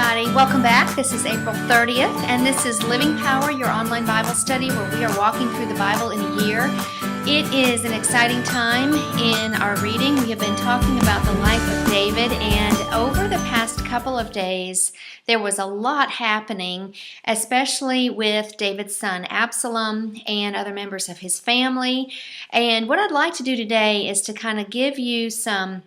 everybody. Welcome back. This is April 30th, and this is Living Power, your online Bible study where we are walking through the Bible in a year. It is an exciting time in our reading. We have been talking about the life of David, and over the past couple of days, there was a lot happening, especially with David's son Absalom and other members of his family. And what I'd like to do today is to kind of give you some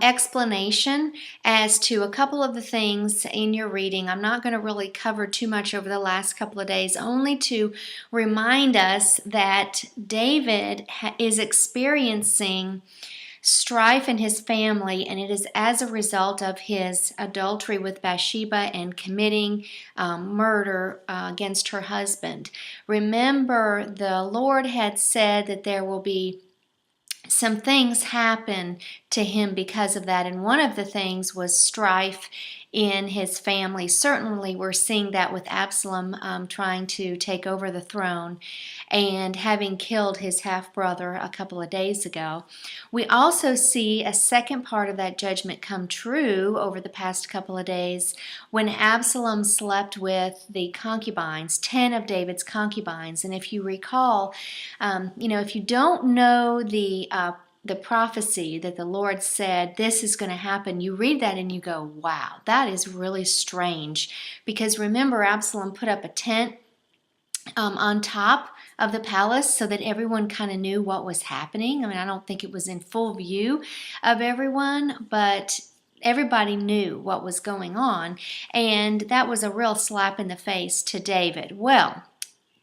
explanation as to a couple of the things in your reading. I'm not going to really cover too much over the last couple of days, only to remind us that David is experiencing strife in his family, and it is as a result of his adultery with Bathsheba and committing murder against her husband. Remember, the Lord had said that there will be some things happen to him because of that, and one of the things was strife in his family. Certainly we're seeing that with Absalom trying to take over the throne and having killed his half-brother a couple of days ago. We also see a second part of that judgment come true over the past couple of days when Absalom slept with the concubines, 10 of David's concubines. And if you recall, if you don't know the prophecy that the Lord said this is going to happen, you read that and you go, wow, that is really strange. Because remember, Absalom put up a tent on top of the palace so that everyone kind of knew what was happening. I mean, I don't think it was in full view of everyone, but everybody knew what was going on. And that was a real slap in the face to David. Well,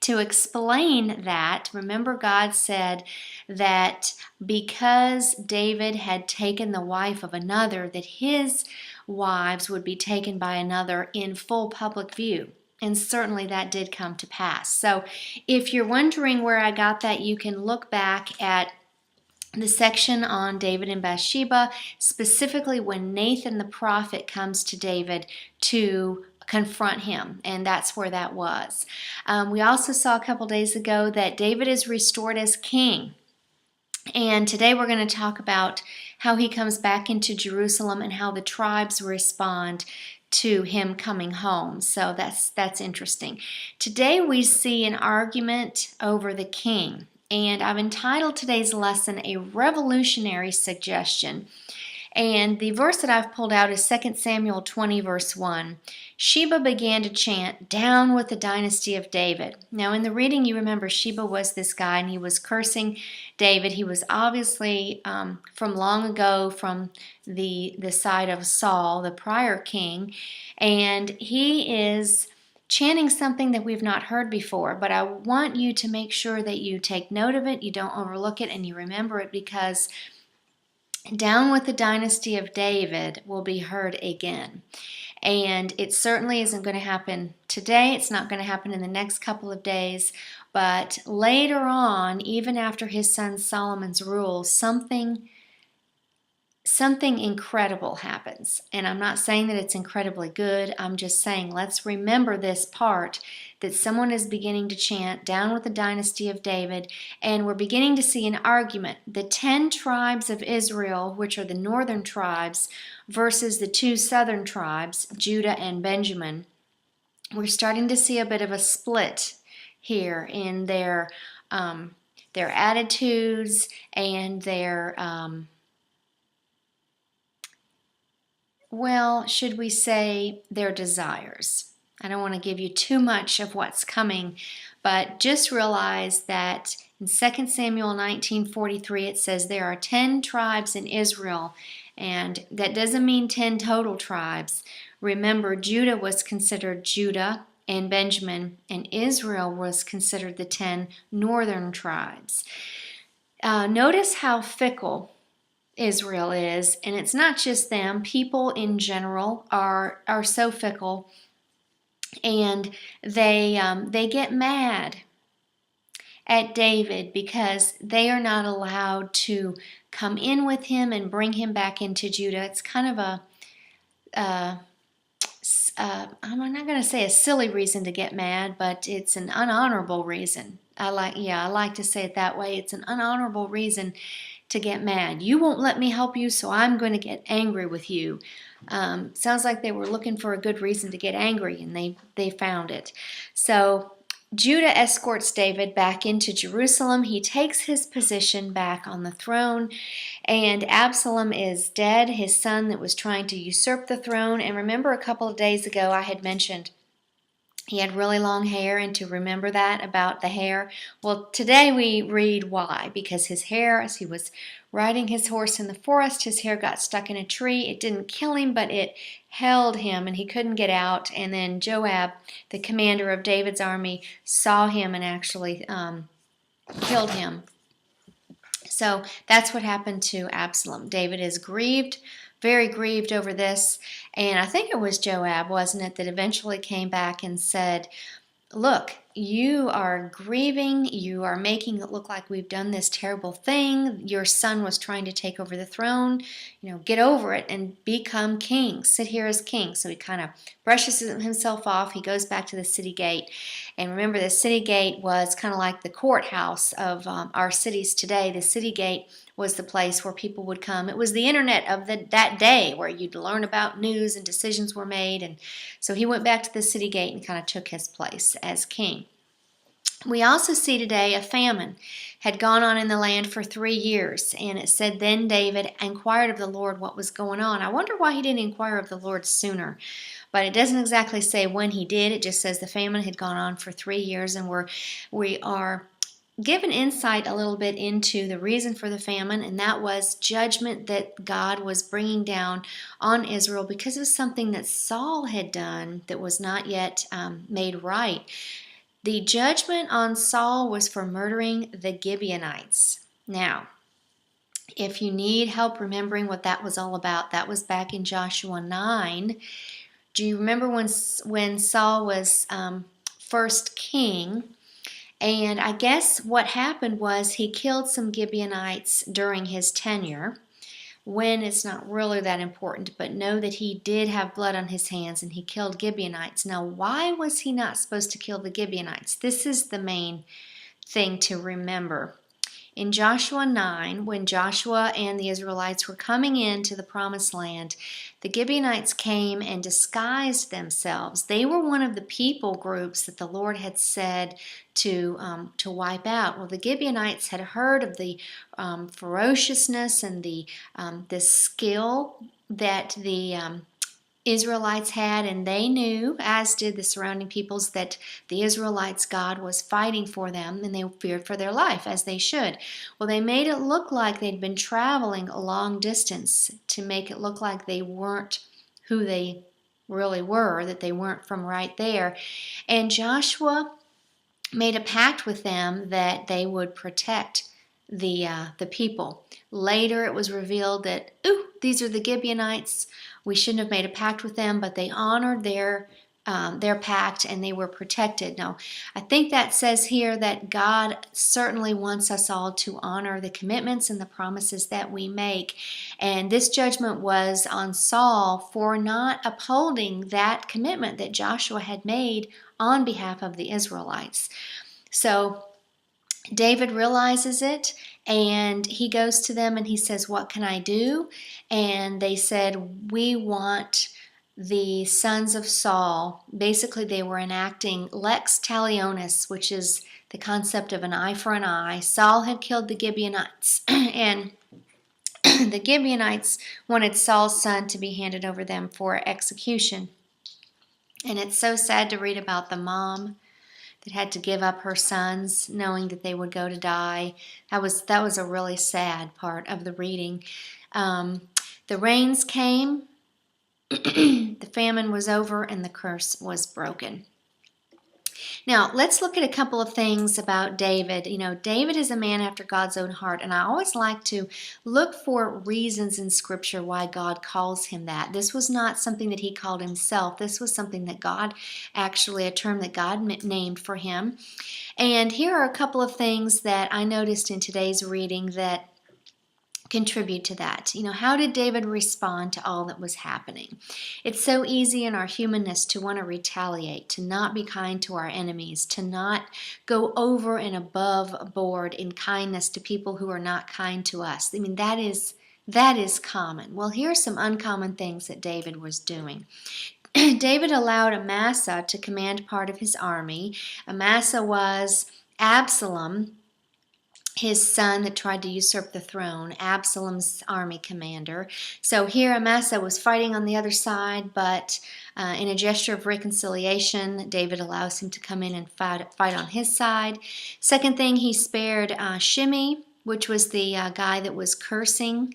to explain that, remember God said that because David had taken the wife of another, that his wives would be taken by another in full public view. And certainly that did come to pass. So if you're wondering where I got that, you can look back at the section on David and Bathsheba, specifically when Nathan the prophet comes to David to confront him, and that's where that was. We also saw a couple days ago that David is restored as king, and today we're going to talk about how he comes back into Jerusalem and how the tribes respond to him coming home. So that's interesting. Today we see an argument over the king, and I've entitled today's lesson A Revolutionary Suggestion. And the verse that I've pulled out is 2 Samuel 20, verse 1. Sheba began to chant, "Down with the dynasty of David." Now, in the reading, you remember Sheba was this guy, and he was cursing David. He was obviously from long ago from the side of Saul, the prior king, and he is chanting something that we've not heard before. But I want you to make sure that you take note of it, you don't overlook it, and you remember it, because "Down with the dynasty of David" will be heard again. And it certainly isn't going to happen today. It's not going to happen in the next couple of days. But later on, even after his son Solomon's rule, something incredible happens. And I'm not saying that it's incredibly good. I'm just saying let's remember this part, that someone is beginning to chant, "Down with the dynasty of David," and we're beginning to see an argument. The 10 tribes of Israel, which are the northern tribes, versus the 2 southern tribes, Judah and Benjamin. We're starting to see a bit of a split here in their attitudes and their should we say their desires. I don't want to give you too much of what's coming, but just realize that in 2 Samuel 19:43 it says there are 10 tribes in Israel, and that doesn't mean 10 total tribes. Remember, Judah was considered Judah and Benjamin, and Israel was considered the 10 northern tribes. Notice how fickle Israel is, and it's not just them. People in general are so fickle, and they get mad at David because they are not allowed to come in with him and bring him back into Judah. It's kind of I'm not going to say a silly reason to get mad, but it's an unhonorable reason. I like to say it that way. It's an unhonorable reason to get mad. You won't let me help you, so I'm going to get angry with you. Sounds like they were looking for a good reason to get angry, and they found it. So Judah escorts David back into Jerusalem. He takes his position back on the throne, and Absalom is dead, his son that was trying to usurp the throne. And remember, a couple of days ago I had mentioned he had really long hair, and to remember that about the hair. Well, today we read why. Because his hair, as he was riding his horse in the forest, his hair got stuck in a tree. It didn't kill him, but it held him, and he couldn't get out. And then Joab, the commander of David's army, saw him and actually killed him. So that's what happened to Absalom. David is grieved, very grieved over this. And I think it was Joab, wasn't it, that eventually came back and said, look, you are grieving. You are making it look like we've done this terrible thing. Your son was trying to take over the throne. Get over it and become king. Sit here as king. So he kind of brushes himself off. He goes back to the city gate. And remember, the city gate was kind of like the courthouse of our cities today. The city gate was the place where people would come. It was the internet of that day, where you'd learn about news and decisions were made. And so he went back to the city gate and kind of took his place as king. We also see today a famine had gone on in the land for 3 years. And it said, then David inquired of the Lord what was going on. I wonder why he didn't inquire of the Lord sooner. But it doesn't exactly say when he did. It just says the famine had gone on for 3 years. And we are given insight a little bit into the reason for the famine, and that was judgment that God was bringing down on Israel because of something that Saul had done that was not yet made right. The judgment on Saul was for murdering the Gibeonites. Now, if you need help remembering what that was all about, that was back in Joshua 9. Do you remember when Saul was first king? And I guess what happened was he killed some Gibeonites during his tenure. When, it's not really that important, but know that he did have blood on his hands and he killed Gibeonites. Now, why was he not supposed to kill the Gibeonites? This is the main thing to remember. In Joshua 9, when Joshua and the Israelites were coming into the promised land, the Gibeonites came and disguised themselves. They were one of the people groups that the Lord had said to wipe out. Well, the Gibeonites had heard of the ferociousness and the skill that the Israelites had, and they knew, as did the surrounding peoples, that the Israelites' God was fighting for them, and they feared for their life, as they should. Well, they made it look like they'd been traveling a long distance to make it look like they weren't who they really were, that they weren't from right there. And Joshua made a pact with them that they would protect the people. Later, it was revealed that, these are the Gibeonites. We shouldn't have made a pact with them, but they honored their pact and they were protected. Now, I think that says here that God certainly wants us all to honor the commitments and the promises that we make. And this judgment was on Saul for not upholding that commitment that Joshua had made on behalf of the Israelites. So David realizes it, and he goes to them and he says, what can I do? And they said, we want the sons of Saul. Basically, they were enacting lex talionis, which is the concept of an eye for an eye. Saul had killed the Gibeonites, and the Gibeonites wanted Saul's son to be handed over them for execution. And it's so sad to read about the mom that had to give up her sons, knowing that they would go to die. That was a really sad part of the reading. The rains came, the famine was over, and the curse was broken. Now, let's look at a couple of things about David. David is a man after God's own heart, and I always like to look for reasons in Scripture why God calls him that. This was not something that he called himself. This was something that God, actually a term that God named for him. And here are a couple of things that I noticed in today's reading that contribute to that. How did David respond to all that was happening? It's so easy in our humanness to want to retaliate, to not be kind to our enemies, to not go over and above board in kindness to people who are not kind to us. That is common. Well, here are some uncommon things that David was doing. David allowed Amasa to command part of his army. Amasa was Absalom, his son that tried to usurp the throne, Absalom's army commander. So here Amasa was fighting on the other side, but in a gesture of reconciliation, David allows him to come in and fight on his side. Second thing, he spared Shimei, which was the guy that was cursing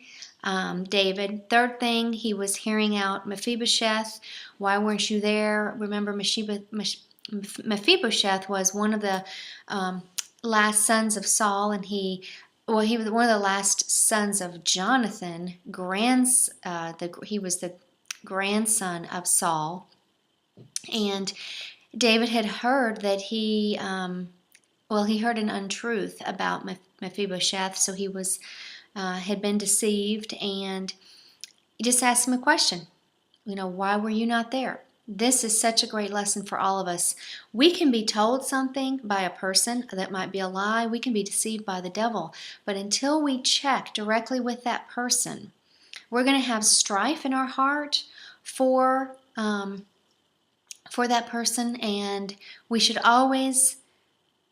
David. Third thing, he was hearing out Mephibosheth. Why weren't you there? Remember, Mephibosheth was one of the last sons of Saul, and he was one of the last sons of Jonathan. He was the grandson of Saul, and David had heard that he heard an untruth about Mephibosheth, so he was had been deceived, and he just asked him a question. Why were you not there? This is such a great lesson for all of us. We can be told something by a person that might be a lie. We can be deceived by the devil. But until we check directly with that person, we're going to have strife in our heart for that person, and we should always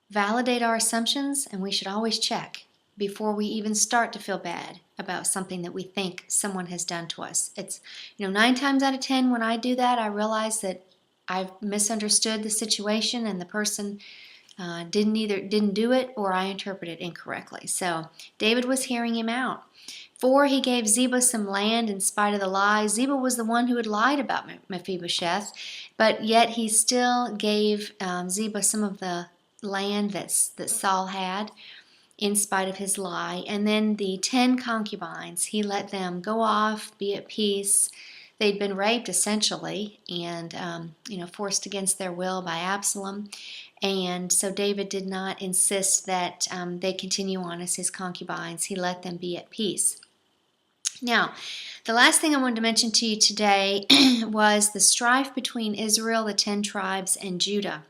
validate our assumptions, and we should always check before we even start to feel bad about something that we think someone has done to us. It's, 9 times out of 10 when I do that, I realize that I've misunderstood the situation and the person didn't do it, or I interpreted incorrectly. So David was hearing him out. 4, he gave Ziba some land in spite of the lie. Ziba was the one who had lied about Mephibosheth, but yet he still gave Ziba some of the land that Saul had, in spite of his lie. And then the 10 concubines, he let them go off, be at peace. They'd been raped, essentially, and forced against their will by Absalom. And so David did not insist that they continue on as his concubines. He let them be at peace. Now, the last thing I wanted to mention to you today was the strife between Israel, the 10 tribes, and Judah.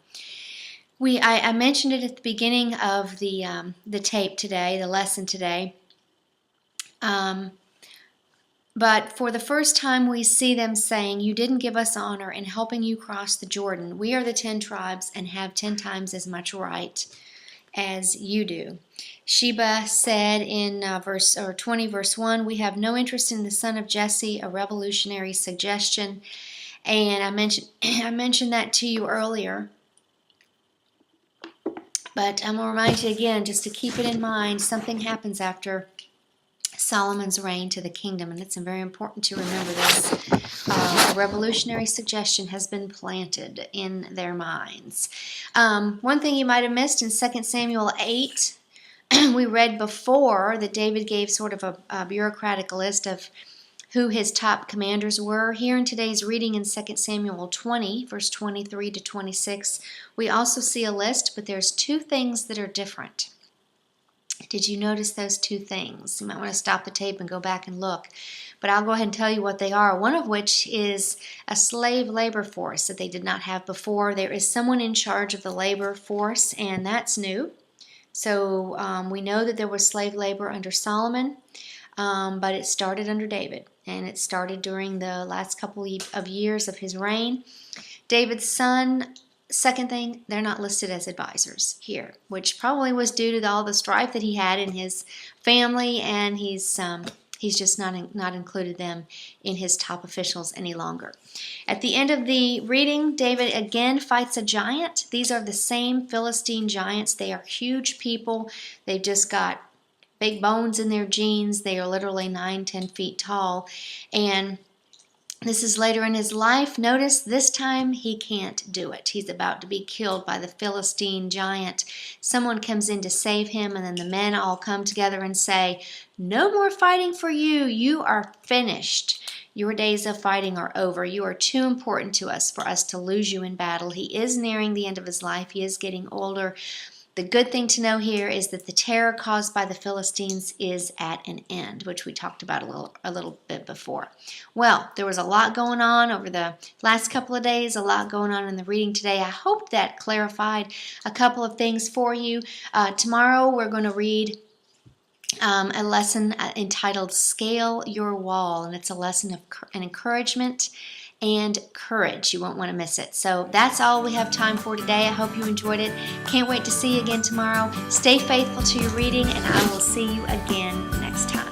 I mentioned it at the beginning of the tape today, the lesson today. But for the first time, we see them saying, "You didn't give us honor in helping you cross the Jordan. We are the 10 tribes and have 10 times as much right as you do." Sheba said in 20, verse 1, "We have no interest in the son of Jesse," a revolutionary suggestion. And I mentioned that to you earlier. But I'm going to remind you again, just to keep it in mind, something happens after Solomon's reign to the kingdom, and it's very important to remember this. A revolutionary suggestion has been planted in their minds. One thing you might have missed in 2 Samuel 8, we read before that David gave sort of a bureaucratic list of who his top commanders were. Here in today's reading in 2 Samuel 20, verse 23 to 26, we also see a list, but there's 2 things that are different. Did you notice those 2 things? You might want to stop the tape and go back and look. But I'll go ahead and tell you what they are. One of which is a slave labor force that they did not have before. There is someone in charge of the labor force, and that's new. So we know that there was slave labor under Solomon, but it started under David. And it started during the last couple of years of his reign. David's son, second thing, they're not listed as advisors here, which probably was due to all the strife that he had in his family, and he's just not included them in his top officials any longer. At the end of the reading, David again fights a giant. These are the same Philistine giants. They are huge people. They've just got big bones in their jeans. They are literally 9-10 feet tall. And this is later in his life. Notice this time he can't do it. He's about to be killed by the Philistine giant. Someone comes in to save him, and then the men all come together and say, "No more fighting for you. You are finished. Your days of fighting are over. You are too important to us for us to lose you in battle." He is nearing the end of his life. He is getting older. The good thing to know here is that the terror caused by the Philistines is at an end, which we talked about a little bit before. Well, there was a lot going on over the last couple of days, a lot going on in the reading today. I hope that clarified a couple of things for you. Tomorrow we're going to read a lesson entitled Scale Your Wall, and it's a lesson of an encouragement and courage. You won't want to miss it. So that's all we have time for today. I hope you enjoyed it. Can't wait to see you again tomorrow. Stay faithful to your reading, and I will see you again next time.